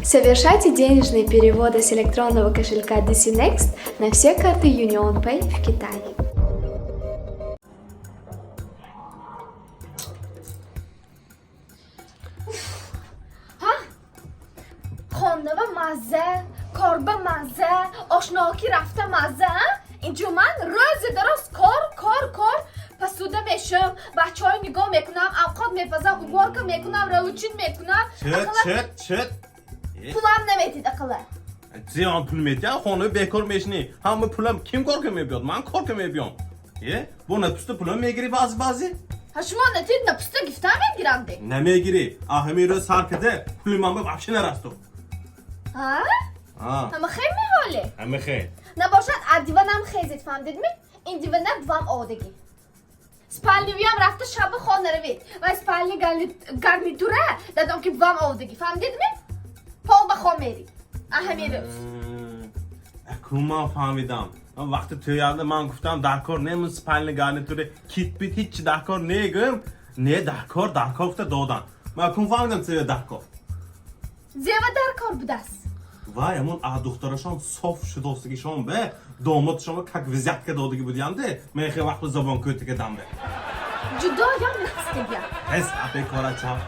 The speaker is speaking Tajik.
Совершайте денежные переводы с электронного кошелька DC Next на все карты UnionPay в Китае. خانه و مزه کار به مزه آشنا کی رفته مزه اینجا من روز درست کار پسوده میشم بچه های نگاه میکنم اوقات میپزم ورک میکنم روچین میکنم Çıt. پولم نمیدید اقلا Ziyan pul met ya, xonu bekor meşni. Hamı pulam kim korkum yapıyor? Man korkum yapıyorum. Bu ne pustu pulam megiri bazı. ها شما نتید نپسته گفته میگیرم دی Ne megiri? Ahmi رو sarkıdı. Pulumamı vahşi nerastu. ها؟ Ha. همه خیلی میحاله Ama xey. نباشد ادیوانم خیزید فهمدید می؟ این دیوانه دوام آدگی سپالنیوی هم رفته شب خانه روید و سپالنی گرمیتوره دادم که دوام آدگی فهمدید می؟ پا بخوام میری اهمی روز Kuma fahmidam. Ama vakti tüyalda man guftam darkor ne mus spalni garnituri kit bit hiç darkor ne güm ne darkor fta dodan. Ma kum fahmidam seviye darkor. زیوه در کار بودست Vay aman دخترشان صاف شداستگیشان به دامادشان کک وزیت که دادگی بودیانده من خیلی وقت زبان kötü که دم به جدا یا نخسته بیا پس اپی کارا چاپ